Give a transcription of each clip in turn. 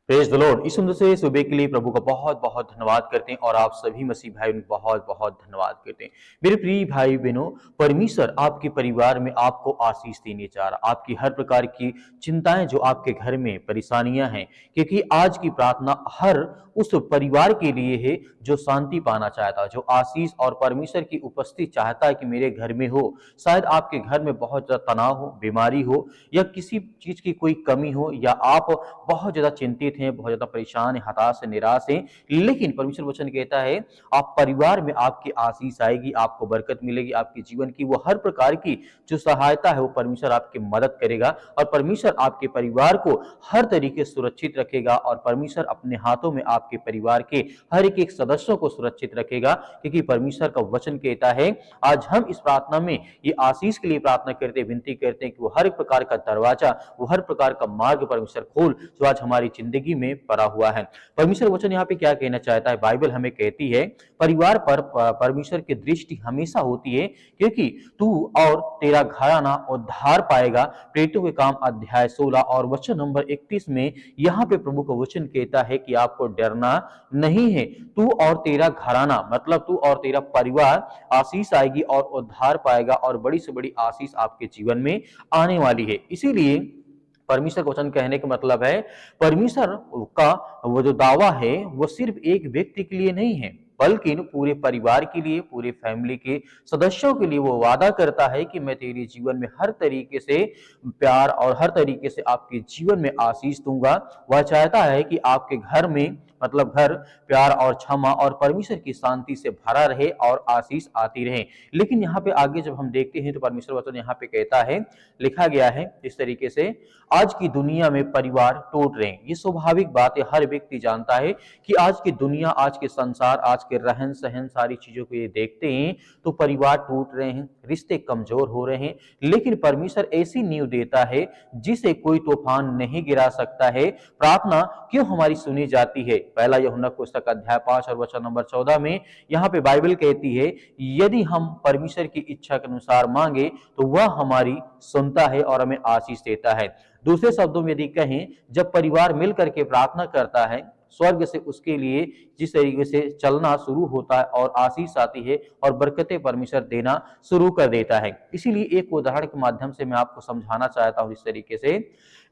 Praise the Lord. इस सुंदर से सुबह के लिए प्रभु का बहुत बहुत धन्यवाद करते हैं और आप सभी मसीह भाई बहुत बहुत धन्यवाद करते हैं। मेरे प्रिय भाई बहनों, परमेश्वर आपके परिवार में आपको आशीष देने जा रहा, आपकी हर प्रकार की चिंताएं जो आपके घर में परेशानियां हैं, क्योंकि आज की प्रार्थना हर उस परिवार के लिए है जो शांति पाना चाहता, जो आशीष और परमेश्वर की उपस्थिति चाहता है कि मेरे घर में हो। शायद आपके घर में बहुत ज्यादा तनाव हो, बीमारी हो या किसी चीज की कोई कमी हो, या आप बहुत ज्यादा चिंतित हैं, बहुत ज्यादा परेशान हैं, हताश हैं, निराश हैं। लेकिन परमेश्वर वचन कहता है आप परिवार में आपकी आशीष आएगी, आपको बरकत मिलेगी, आपके जीवन की वो हर प्रकार की जो सहायता है वो परमेश्वर आपकी मदद करेगा और परमेश्वर आपके परिवार को हर तरीके से सुरक्षित रखेगा और परमेश्वर अपने हाथों में आपके परिवार के हर एक सदस्यों को सुरक्षित रखेगा, क्योंकि परमेश्वर का वचन कहता है। आज हम इस प्रार्थना में ये आशीष के लिए प्रार्थना करते, विनती करते हैं कि वो हर एक प्रकार का दरवाजा, वो हर प्रकार का मार्ग परमेश्वर खोल जो आज हमारी जिंदगी में पड़ा हुआ है। परमेश्वर वचन यहाँ पे क्या कहना चाहता है? बाइबल हमें कहती है परिवार पर परमेश्वर की दृष्टि हमेशा होती है, क्योंकि तू और तेरा घराना उद्धार पाएगा। प्रेरितों के काम अध्याय 16 और वचन नंबर 31 में यहाँ पे प्रभु का वचन कहता है कि आपको डरना नहीं है। तू और तेरा घराना मतलब तू और तेरा परिवार आशीष आएगी और उद्धार पाएगा और बड़ी से बड़ी आशीष आपके जीवन में आने वाली है। इसीलिए परमेश्वर का वचन कहने का मतलब है परमेश्वर का वो जो दावा है वो सिर्फ एक व्यक्ति के लिए नहीं है, बल्कि पूरे परिवार के लिए, पूरे फैमिली के सदस्यों के लिए वो वादा करता है कि मैं तेरे जीवन में हर तरीके से प्यार और हर तरीके से आपके जीवन में आशीष दूंगा। वह चाहता है कि आपके घर में मतलब घर प्यार और क्षमा और परमेश्वर की शांति से भरा रहे और आशीष आती रहे। लेकिन यहाँ पे आगे जब हम देखते हैं तो परमेश्वर वचन यहाँ पे कहता है, लिखा गया है इस तरीके से, आज की दुनिया में परिवार टूट रहे हैं। ये स्वाभाविक बात है, हर व्यक्ति जानता है कि आज की दुनिया, आज के संसार, आज के रहन सहन सारी चीजों को ये देखते हैं तो परिवार टूट रहे हैं, रिश्ते कमजोर हो रहे हैं। लेकिन परमेश्वर ऐसी नींव देता है जिसे कोई तूफान नहीं गिरा सकता है। प्रार्थना क्यों हमारी सुनी जाती है? पहला यूहन्ना पुस्तक अध्याय 5 और वचन नंबर 14 में यहाँ पे बाइबल कहती है, यदि हम परमेश्वर की इच्छा के अनुसार मांगे तो वह हमारी सुनता है और हमें आशीष देता है। दूसरे शब्दों में यदि कहें, जब परिवार मिलकर के प्रार्थना करता है, स्वर्ग से उसके लिए जिस तरीके से चलना शुरू होता है और आशीष आती है और बरकतें परमेश्वर देना शुरू कर देता है। इसीलिए एक उदाहरण के माध्यम से मैं आपको समझाना चाहता हूं। इस तरीके से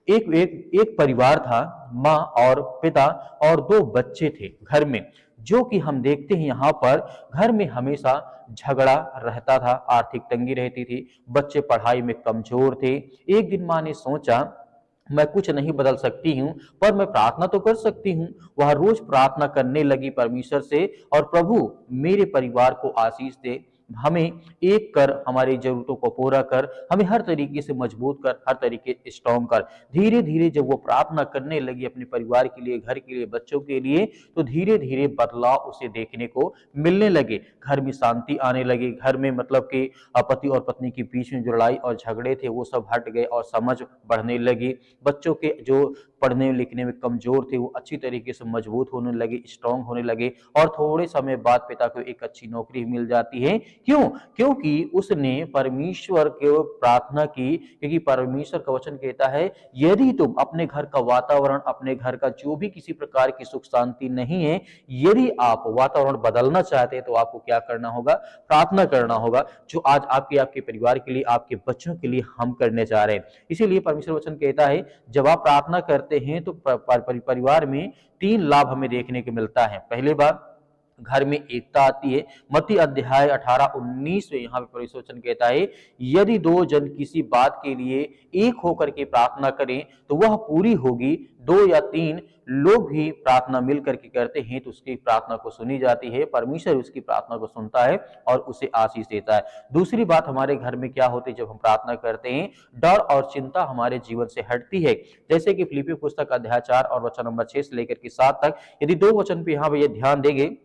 एक परिवार था, माँ और पिता और दो बच्चे थे घर में, जो कि हम देखते हैं यहाँ पर घर में हमेशा झगड़ा रहता था, आर्थिक तंगी रहती थी, बच्चे पढ़ाई में कमजोर थे। एक दिन माँ ने सोचा मैं कुछ नहीं बदल सकती हूँ पर मैं प्रार्थना तो कर सकती हूँ। वह रोज प्रार्थना करने लगी परमेश्वर से, और प्रभु मेरे परिवार को आशीष दे, हमें एक कर, हमारी जरूरतों को पूरा कर, हमें हर तरीके से मजबूत कर, हर तरीके स्ट्रॉन्ग कर। धीरे धीरे जब वो प्रार्थना करने लगी अपने परिवार के लिए, घर के लिए, बच्चों के लिए, तो धीरे धीरे बदलाव उसे देखने को मिलने लगे। घर में शांति आने लगी, घर में मतलब कि पति और पत्नी के बीच में जो लड़ाई और झगड़े थे वो सब हट गए और समझ बढ़ने लगी। बच्चों के जो पढ़ने लिखने में कमजोर थे वो अच्छी तरीके से मजबूत होने लगे, स्ट्रांग होने लगे, और थोड़े समय बाद पिता को एक अच्छी नौकरी मिल जाती है। क्यों? क्योंकि उसने परमेश्वर को प्रार्थना की, क्योंकि परमेश्वर का वचन कहता है यदि तुम अपने घर का वातावरण, अपने घर का जो भी किसी प्रकार की सुख शांति नहीं है, यदि आप वातावरण बदलना चाहते हैं तो आपको क्या करना होगा? प्रार्थना करना होगा, जो आज आपके परिवार के लिए, आपके बच्चों के लिए हम करने जा रहे हैं। इसीलिए परमेश्वर वचन कहता है जब आप प्रार्थना करते हैं तो परिवार में 3 लाभ हमें देखने को मिलता है। पहली बात, घर में एकता आती है। मत्ती अध्याय 18-19 में यहाँ पे परमेश्वर वचन कहता है यदि 2 जन किसी बात के लिए एक होकर के प्रार्थना करें तो वह पूरी होगी। 2 या 3 लोग भी प्रार्थना मिल करके करते हैं तो उसकी प्रार्थना को सुनी जाती है, परमेश्वर उसकी प्रार्थना को सुनता है और उसे आशीष देता है। दूसरी बात, हमारे घर में क्या होती है जब हम प्रार्थना करते हैं? डर और चिंता हमारे जीवन से हटती है। जैसे कि फिलिप्पी पुस्तक अध्याय 4 और वचन नंबर 6 से लेकर के 7 तक, यदि 2 वचन पे यहाँ ये ध्यान देंगे,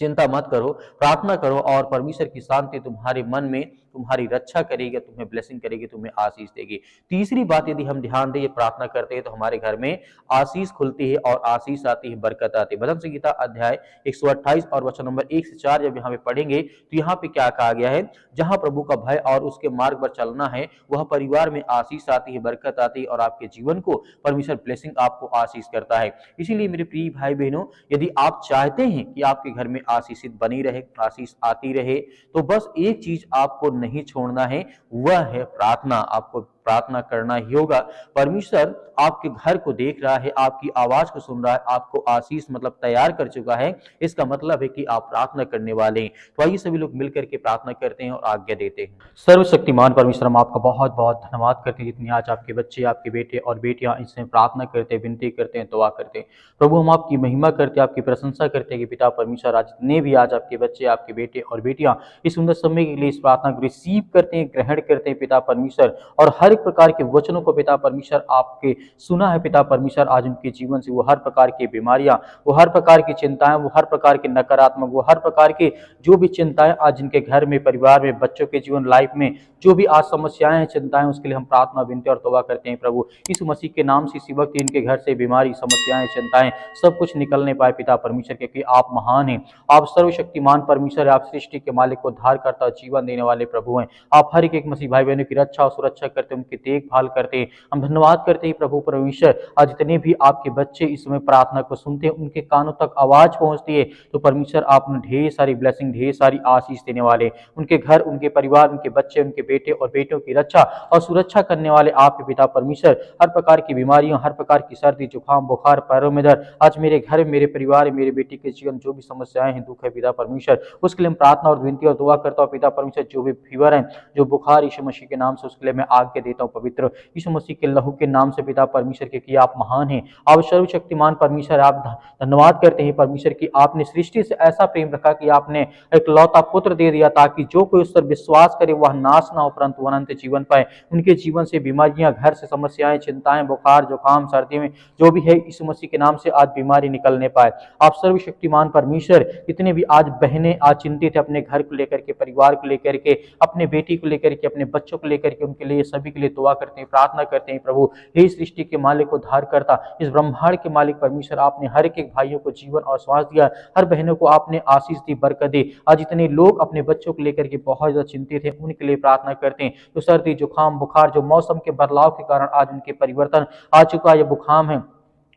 चिंता मत करो, प्रार्थना करो और परमेश्वर की शांति तुम्हारे मन में तुम्हारी रक्षा करेगी, तुम्हें ब्लेसिंग करेगी, तुम्हें आशीष देगी। तीसरी बात यदि हम ध्यान दें, ये प्रार्थना करते हैं तो हमारे घर में आशीष खुलती है और आशीष आती है, बरकत आती है। भजन संहिता अध्याय 128 और वचन नंबर 1 से 4 जब यहाँ पे पढ़ेंगे तो यहाँ पे क्या कहा गया है, जहां प्रभु का भय और उसके मार्ग पर चलना है, वह परिवार में आशीष आती है, बरकत आती है और आपके जीवन को परमेश्वर ब्लेसिंग आपको आशीष करता है। इसीलिए मेरे प्रिय भाई बहनों, यदि आप चाहते हैं कि आपके घर में आशीषित बनी रहे, आशीष आती रहे, तो बस एक चीज आपको नहीं छोड़ना है, वह है प्रार्थना। आपको प्रार्थना करना ही होगा। परमेश्वर आपके घर को देख रहा है, आपकी आवाज को सुन रहा है, आपको आशीष मतलब तैयार कर चुका है। इसका मतलब है कि आप प्रार्थना करने वाले हैं। तो आइए सभी लोग मिलकर के प्रार्थना करते हैं और आज्ञा देते हैं। सर्वशक्तिमान परमेश्वर, हम आपका बहुत बहुत धन्यवाद करते हैं जितनी आज आपके बच्चे, आपके बेटे और बेटियां इसमें प्रार्थना करते हैं, विनती करते हैं, दुआ करते हैं। प्रभु, हम आपकी महिमा करते हैं, आपकी प्रशंसा करते हैं कि पिता परमेश्वर, आज जितने भी आज आपके बच्चे, आपके बेटे और बेटियां इस सुंदर समय के लिए इस प्रार्थना को रिसीव करते हैं, ग्रहण करते हैं पिता परमेश्वर, और हर एक प्रकार के वचनों को पिता परमेश्वर आपके सुना है पिता परमेश्वर, आज उनके जीवन से वो हर प्रकार की बीमारियां, वो हर प्रकार की चिंताएं, वो हर प्रकार के नकारात्मक, वो हर प्रकार के जो भी चिंताएं आज इनके घर में, परिवार में, बच्चों के जीवन लाइफ में जो भी आज समस्याएं हैं, चिंताएं, उसके लिए हम प्रार्थना, विनती और तौबा करते हैं। प्रभु, इस मसीह के नाम से इसी वक्त इनके घर से बीमारी, समस्याएं, चिंताएं सब कुछ निकलने पाए पिता परमेश्वर, क्योंकि आप महान हैं, आप सर्वशक्तिमान परमेश्वर, आप सृष्टि के मालिक को उद्धार करता, जीवन देने वाले प्रभु हैं। आप हर एक मसीह भाई बहनों की रक्षा और सुरक्षा करते, उनकी देखभाल करते हैं। हम धन्यवाद करते हैं प्रभु परमेश्वर, आज जितने भी आपके बच्चे इस समय प्रार्थना को सुनते हैं, उनके कानों तक आवाज पहुंचती है, तो परमेश्वर आप उन्हें ढेर सारी ब्लेसिंग, ढेर सारी आशीष देने वाले, उनके घर, उनके परिवार, उनके बच्चे, उनके बेटे और बेटियों की रक्षा और सुरक्षा करने वाले आप पिता परमेश्वर। हर प्रकार की बीमारियों, हर प्रकार की सर्दी, जुकाम, बुखार, पैरों में दर्द, आज मेरे घर, मेरे परिवार, मेरे बेटे के जीवन जो भी समस्याएं हैं, दुख है पिता परमेश्वर, उसके लिए हम प्रार्थना और विनती और दुआ करता हूँ पिता परमेश्वर। जो भी फीवर है, जो बुखार, यीशु मसीह के नाम से उसके लिए मैं आज्ञा देता हूँ, पवित्र यीशु मसीह के लहू के नाम से पिता परमेश्वर के, कि आप महान हैं, आप सर्वशक्तिमान परमेश्वर। आप धन्यवाद करते हैं परमेश्वर की आपने सृष्टि से ऐसा प्रेम रखा कि आपने एक लौता पुत्र दे दिया, ताकि जो कोई उस पर विश्वास करे वह नाश ना हो परंतु अनंत जीवन पाए। उनके जीवन से बीमारियां, घर से समस्याएं, चिंताएं, बुखार, जुकाम, सर्दी में जो भी है, यीशु मसीह के नाम से आज बीमारी निकलने पाए। आप सर्वशक्तिमान परमेश्वर, जितने भी आज बहनें आज चिंतित है अपने घर को लेकर के, परिवार को लेकर के, अपने बेटी को लेकर के, अपने बच्चों को लेकर के, उनके लिए सभी के लिए दुआ करते हैं, प्रार्थना करते हैं। प्रभु, हे सृष्टि के मालिक, उद्धार करता, इस ब्रह्मांड के मालिक परमेश्वर, आपने हर एक भाइयों को जीवन और श्वास दिया, हर बहनों को आपने आशीष दी, बरकत दी। आज इतने लोग अपने बच्चों को लेकर के बहुत ज्यादा चिंतित है, उनके लिए प्रार्थना करते हैं। तो सर्दी, जुकाम, बुखार, जो मौसम के बदलाव के कारण आज उनके परिवर्तन आ चुका है, बुखार है,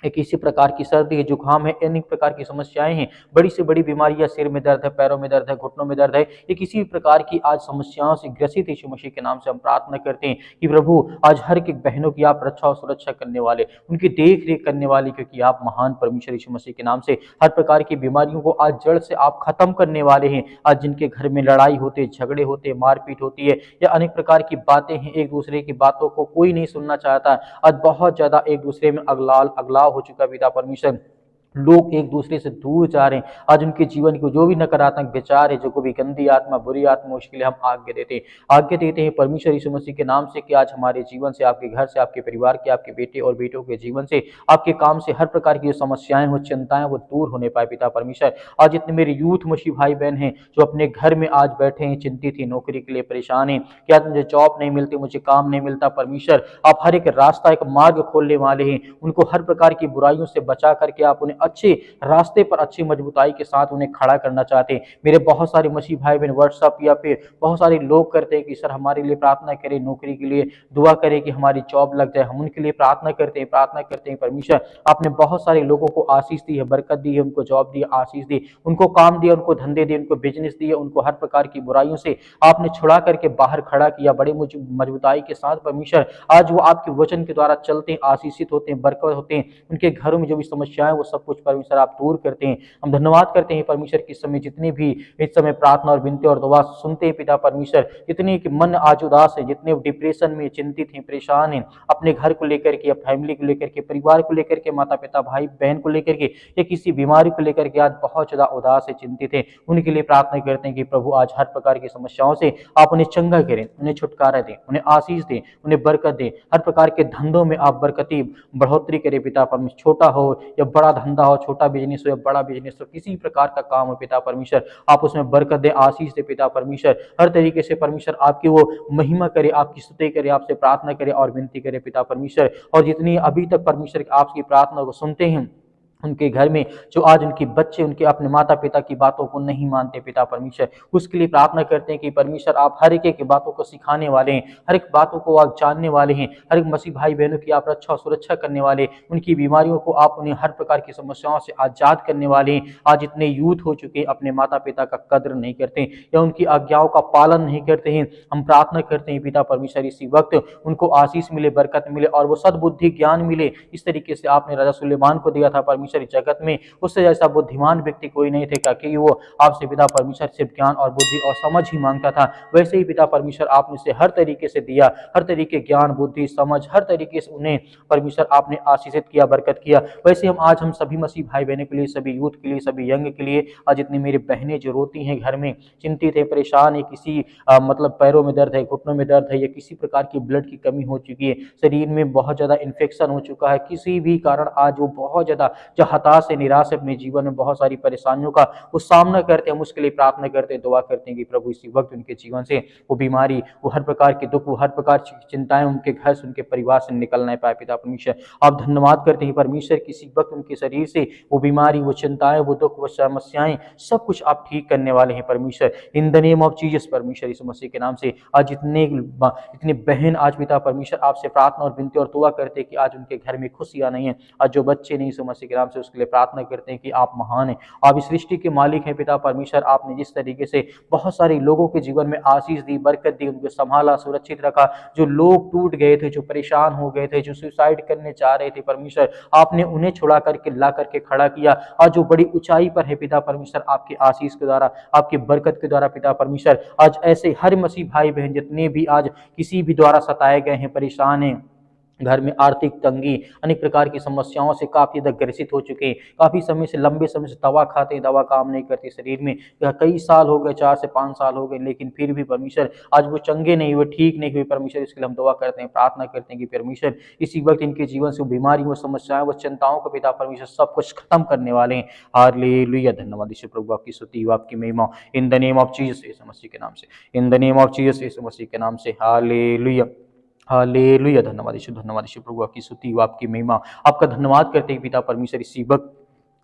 एक इसी प्रकार की सर्दी है, जुकाम है, अनेक प्रकार की समस्याएं हैं, बड़ी से बड़ी बीमारियां, सिर में दर्द है, पैरों में दर्द है, घुटनों में दर्द है, ये किसी भी प्रकार की आज समस्याओं से ग्रसित यीशु मसीह के नाम से हम प्रार्थना करते हैं कि प्रभु, आज हर एक बहनों की आप रक्षा और सुरक्षा करने वाले, उनकी देख रेख करने वाले, क्योंकि आप महान परमेश्वर यीशु मसीह के नाम से हर प्रकार की बीमारियों को आज जड़ से आप खत्म करने वाले हैं। आज जिनके घर में लड़ाई होते, झगड़े होते, मारपीट होती है, या अनेक प्रकार की बातें हैं, एक दूसरे की बातों को कोई नहीं सुनना चाहता, आज बहुत ज्यादा एक दूसरे में अगलाव हो चुका पिता परमेश्वर, लोग एक दूसरे से दूर जा रहे हैं। आज उनके जीवन को जो भी नकारात्मक विचार है, जो कोई भी गंदी आत्मा, बुरी आत्मा, उसके लिए हम आज्ञा देते हैं परमेश्वर यीशु मसीह के नाम से, कि आज हमारे जीवन से, आपके घर से, आपके परिवार के, आपके बेटे और बेटों के जीवन से, आपके काम से हर प्रकार की जो समस्याएं हो, चिंताएं, वो दूर होने पाए पिता परमेश्वर। आज जितने मेरे यूथ मसीह भाई बहन हैं जो अपने घर में आज बैठे हैं, चिंतित हैं, नौकरी के लिए परेशान हैं, क्या मुझे जॉब नहीं मिलती, मुझे काम नहीं मिलता, परमेश्वर आप हर एक रास्ता, एक मार्ग खोलने वाले हैं। उनको हर प्रकार की बुराइयों से बचा करके आप उन्हें अच्छे रास्ते पर, अच्छी मजबूताई के साथ उन्हें खड़ा करना चाहते हैं। मेरे बहुत सारे मसीह भाई बहन व्हाट्सएप या फिर बहुत सारे लोग करते हैं कि सर हमारे लिए प्रार्थना करें, नौकरी के लिए दुआ करें कि हमारी जॉब लग जाए। हम उनके लिए प्रार्थना करते हैं परमेश्वर, आपने बहुत सारे लोगों को आशीष दी है, बरकत दी है, उनको जॉब दी, आशीष दी, उनको काम दिया, उनको धंधे दिए, उनको बिजनेस दिए, उनको हर प्रकार की बुराइयों से आपने छुड़ा करके बाहर खड़ा किया बड़े मजबूताई के साथ परमेश्वर। आज वो आपके वचन के द्वारा चलते हैं, आशीषित होते हैं, बरकत होते हैं, उनके घरों में जो भी समस्याएं वो सब कुछ परमेश्वर आप दूर करते हैं। हम धन्यवाद करते हैं परमेश्वर कि इस समय जितने भी इस समय प्रार्थना और विनती और दुआ सुनते हैं पिता परमेश्वर, जितने कि मन आज उदास है, जितने डिप्रेशन में, चिंतित हैं, परेशान हैं, अपने घर को लेकर के, फैमिली को लेकर के, परिवार को लेकर के, माता पिता, भाई बहन को लेकर के, या किसी बीमारी को लेकर के आज बहुत ज्यादा उदास है, चिंतित है, उनके लिए प्रार्थना करते हैं कि प्रभु आज हर प्रकार की समस्याओं से आप उन्हें चंगा करें, उन्हें छुटकारा दें, उन्हें आशीष दें, उन्हें बरकत दें, हर प्रकार के धंधों में आप बरकती बढ़ोतरी करें पिता परमेश्वर। छोटा हो या बड़ा धंधा धंधा हो, छोटा बिजनेस हो या बड़ा बिजनेस हो, किसी प्रकार का काम हो पिता परमेश्वर, आप उसमें बरकत दे, आशीष दे पिता परमेश्वर। हर तरीके से परमेश्वर आपकी वो महिमा करे, आपकी स्तुति करे, आपसे प्रार्थना करे और विनती करे पिता परमेश्वर। और जितनी अभी तक परमेश्वर आपकी प्रार्थना को सुनते हैं, उनके घर में जो आज उनके बच्चे उनके अपने माता पिता की बातों को नहीं मानते पिता परमेश्वर, उसके लिए प्रार्थना करते हैं कि परमेश्वर आप हर एक की बातों को सिखाने वाले हैं, हर एक बातों को आप जानने वाले हैं, हर एक मसीह भाई बहनों की आप रक्षा और सुरक्षा करने वाले, उनकी बीमारियों को आप उन्हें हर प्रकार की समस्याओं से आजाद करने वाले हैं। आज इतने यूथ हो चुके हैं अपने माता पिता का कद्र नहीं करते या उनकी आज्ञाओं का पालन नहीं करते हैं। हम प्रार्थना करते हैं पिता परमेश्वर इसी वक्त उनको आशीष मिले, बरकत मिले और वो सद्बुद्धि ज्ञान मिले। इस तरीके से आपने राजा सुलेमान को दिया था परमेश्वर इस जगत में, उससे जैसा बुद्धिमान व्यक्ति कोई नहीं थे, क्योंकि वो आपसे पिता परमेश्वर से ज्ञान और बुद्धि और समझ ही मांगता था। वैसे ही पिता परमेश्वर आपने उसे हर तरीके से दिया, हर तरीके ज्ञान बुद्धि समझ हर तरीके से उन्हें परमेश्वर आपने आशीषित किया, बरकत किया। वैसे आज हम सभी मसीह भाई बहनों के लिए, सभी यूथ के लिए, सभी यंग के लिए, आज जितनी मेरी बहनें जो रोती हैं घर में, चिंतित है, परेशान है, किसी मतलब पैरों में दर्द है, घुटनों में दर्द है या किसी प्रकार की ब्लड की कमी हो चुकी है, शरीर में बहुत ज्यादा इन्फेक्शन हो चुका है, किसी भी कारण आज वो बहुत ज्यादा जो हताश है, निराश है, अपने जीवन में बहुत सारी परेशानियों का वो सामना करते हैं, हम उसके लिए प्रार्थना करते हैं, दुआ करते हैं कि प्रभु इसी वक्त उनके जीवन से वो बीमारी, वो हर प्रकार के दुख, वो हर प्रकार की चिंताएं उनके घर से, उनके परिवार से निकल नहीं पाए पिता परमेश्वर। आप धन्यवाद करते हैं परमेश्वर, किसी वक्त उनके शरीर से वो बीमारी, वो चिंताएं, वो दुख, वो समस्याएं सब कुछ आप ठीक करने वाले हैं परमेश्वर। इन द नेम ऑफ जीसस परमेश्वर, यीशु मसीह के नाम से आज इतने बहन आज पिता परमेश्वर आपसे प्रार्थना और विनती और दुआ करते हैं कि आज उनके घर में खुशियां नहीं है, आज जो बच्चे नहीं यीशु मसीह के नाम से उसके लिए प्रार्थना करते हैं कि आप महान हैं, आप इस सृष्टि के मालिक हैं पिता परमेश्वर। आपने जिस तरीके से बहुत सारे लोगों के जीवन में आशीष दी, बरकत दी, उनको संभाला, सुरक्षित रखा, जो लोग टूट गए थे, जो परेशान हो गए थे, जो सुसाइड करने चाह रहे थे परमेश्वर, आपने उन्हें छुड़ा करके ला करके खड़ा किया। आज जो बड़ी ऊंचाई पर है पिता परमेश्वर, आपके आशीष के द्वारा, आपके बरकत के द्वारा पिता परमेश्वर, आज ऐसे हर मसीह भाई बहन जितने भी आज किसी भी द्वारा सताए गए हैं, परेशान हैं, घर में आर्थिक तंगी, अनेक प्रकार की समस्याओं से काफी ज्यादा ग्रसित हो चुके हैं, काफी समय से, लंबे समय से दवा खाते हैं, दवा काम नहीं करती शरीर में, या कई साल हो गए, 4 से 5 साल हो गए, लेकिन फिर भी परमेश्वर आज वो चंगे नहीं हुए, ठीक नहीं हुए परमेश्वर। इसके लिए हम दुआ करते हैं, प्रार्थना करते हैं कि परमेश्वर इसी वक्त इनके जीवन से वो बीमारी, वो समस्याएं, वो चिंताओं को पिता परमेश्वर सब कुछ खत्म करने वाले हैं। हालेलुया, धन्यवाद यीशु प्रभु, आपकी स्तुति हो, आपकी महिमा, in the name of Jesus Yeshu Masih के नाम से, in the name of Jesus Yeshu Masih के नाम से। हालेलुया, हालेलुया, धन्यवाद यीशु प्रभु, आपकी स्तुति हो, आपकी महिमा, आपका धन्यवाद करते हैं पिता परमेश्वर। इसी वक्त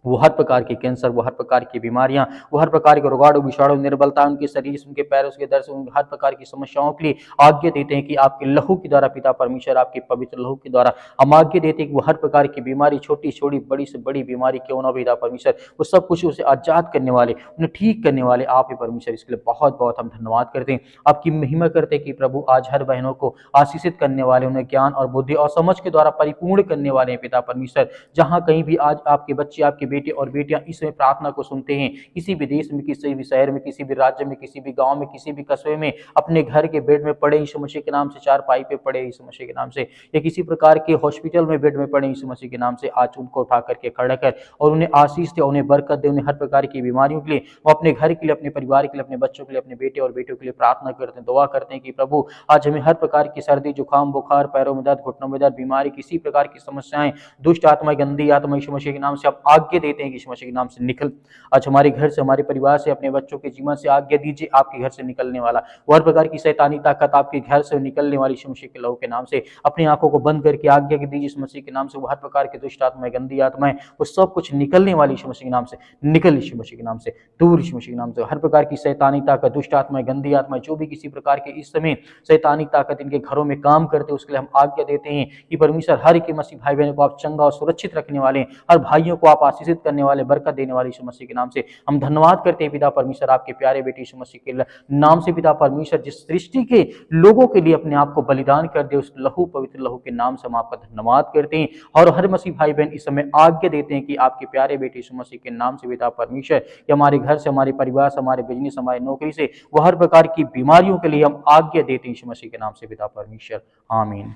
वो हर प्रकार के कैंसर, वो हर प्रकार की बीमारियां, वो हर प्रकार के रोगाणु विषाणु, निर्बलता उनके शरीर से, उनके पैरों के दर्द से, उन हर प्रकार की समस्याओं के लिए आज्ञा देते हैं कि आपके लहू के द्वारा पिता परमेश्वर, आपके पवित्र लहू के द्वारा हम आज्ञा देते हैं कि वो हर प्रकार की बीमारी, छोटी छोटी बड़ी से बड़ी बीमारी क्यों ना पिता परमेश्वर, वो सब कुछ उसे आजाद करने वाले, उन्हें ठीक करने वाले आप ही परमेश्वर। इसके लिए बहुत बहुत हम धन्यवाद करते हैं, आपकी महिमा करते हैं कि प्रभु आज हर बहनों को आशीषित करने वाले, उन्हें ज्ञान और बुद्धि और समझ के द्वारा परिपूर्ण करने वाले हैं पिता परमेश्वर। जहां कहीं भी आज आपके बच्चे, आपके बेटे और बेटियां इसमें प्रार्थना को सुनते हैं, किसी भी देश में, किसी भी शहर में, किसी भी राज्य में, किसी भी गांव में, किसी भी कस्बे में, अपने घर के बेड में पड़े यीशु मसीह के नाम से, चारपाई पे पड़े यीशु मसीह के नाम से, या किसी प्रकार के हॉस्पिटल में बेड में पड़े यीशु मसीह के नाम से, आज उनको उठा करके खड़ा कर और उन्हें आशीष दे, उन्हें बरकत दे, उन्हें हर प्रकार की बीमारियों के लिए, वो अपने घर के लिए, अपने परिवार के लिए, अपने बच्चों के लिए, अपने बेटे और बेटियों के लिए प्रार्थना करते हैं, दुआ करते हैं कि प्रभु आज हमें हर प्रकार की सर्दी, जुकाम, बुखार, पैरों में दर्द, घुटनों में दर्द, बीमारी, किसी प्रकार की समस्याएं, दुष्ट आत्मा, गंदी आत्मा यीशु मसीह के नाम से आप आज्ञा देते हैं कि यीशु मसीह के नाम से निकल। आज हमारे घर से, हमारे परिवार से, अपने बच्चों के जीवन से आज्ञा दीजिए, आपके घर से निकलने वाला वो हर प्रकार की शैतानी ताकत आपके घर से निकलने वाली यीशु मसीह के लहू के नाम से, अपनी आंखों को बंद करके आज्ञा दीजिए यीशु मसीह के नाम से, वो हर प्रकार की दुष्ट आत्माएं, गंदी आत्माएं, वो सब कुछ निकलने वाली यीशु मसीह के नाम से, निकल यीशु मसीह के नाम से, दूर यीशु मसीह के नाम से, हर प्रकार की शैतानी ताकत, दुष्ट आत्माएं, गंदी आत्माएं, जो भी किसी प्रकार के इस समय शैतानी ताकत इनके घरों में काम करते हैं, उसके लिए हम आज्ञा देते हैं कि परमेश्वर हर एक मसीह भाई बहनों को आप चंगा और सुरक्षित रखने वाले, हर भाइयों को आप आशीषित करने वाले, बरकत देने वाले यीशु मसीह के नाम से हम धन्यवाद करते हैं पिता परमेश्वर, आपके प्यारे बेटे यीशु मसीह के नाम से पिता परमेश्वर, जिस सृष्टि के लोगों के लिए अपने आप को बलिदान कर दे, उस लहू, पवित्र लहू के नाम से हम आपका धन्यवाद करते हैं। और हर मसीह भाई बहन इस समय आज्ञा देते हैं कि आपके प्यारे बेटे यीशु मसीह के नाम से पिता परमेश्वर, कि हमारे घर से, हमारे परिवार से, हमारे बिजनेस, हमारी नौकरी से, वो हर प्रकार की बीमारियों के लिए हम आज्ञा देते हैं यीशु मसीह के नाम से पिता परमेश्वर, आमीन।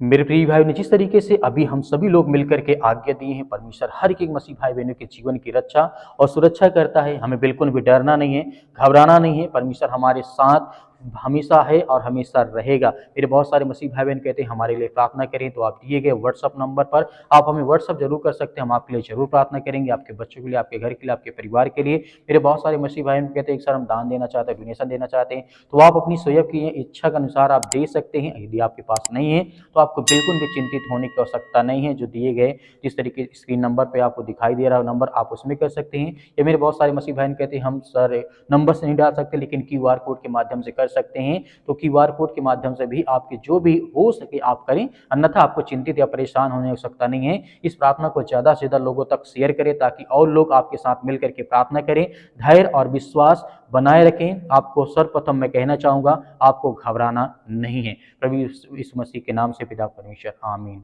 मेरे प्रिय भाई ने जिस तरीके से अभी हम सभी लोग मिलकर के आज्ञा दिए हैं, परमेश्वर हर एक मसीह भाई बहनों के जीवन की रक्षा और सुरक्षा करता है, हमें बिल्कुल भी डरना नहीं है, घबराना नहीं है, परमेश्वर हमारे साथ हमेशा है और हमेशा रहेगा। मेरे बहुत सारे मसीह भाई बहन कहते हैं हमारे लिए प्रार्थना करें, तो आप दिए गए व्हाट्सअप नंबर पर आप हमें व्हाट्सअप जरूर कर सकते हैं, हम आपके लिए जरूर प्रार्थना करेंगे, आपके बच्चों के लिए, आपके घर के लिए, आपके परिवार के लिए। मेरे बहुत सारे मसीह भाई बहन कहते हैं सर हम दान देना चाहते हैं, डोनेशन देना चाहते हैं, तो आप अपनी स्वयं की इच्छा के अनुसार आप दे सकते हैं। यदि आपके पास नहीं है तो आपको बिल्कुल भी चिंतित होने की आवश्यकता नहीं है। जो दिए गए जिस तरीके स्क्रीन नंबर पे आपको दिखाई दे रहा है नंबर, आप उसमें कर सकते हैं। या मेरे बहुत सारे मसीह बहन कहते हैं हम सर नंबर से नहीं डाल सकते लेकिन क्यूआर कोड के माध्यम से कर सकते हैं, तो क्यूआर कोड के माध्यम से भी आपके जो भी हो सके आप करें, अन्यथा आपको चिंतित या परेशान होने की आवश्यकता नहीं है। इस प्रार्थना को ज़्यादा से ज़्यादा लोगों तक शेयर करें ताकि और लोग आपके साथ मिलकर के प्रार्थना करें। धैर्य और विश्वास बनाए रखें। आपको सर्वप्रथम मैं कहना चाहूँगा आपको घबराना नहीं है। प्रभु यीशु मसीह के नाम से पिता परमेश्वर, आमीन।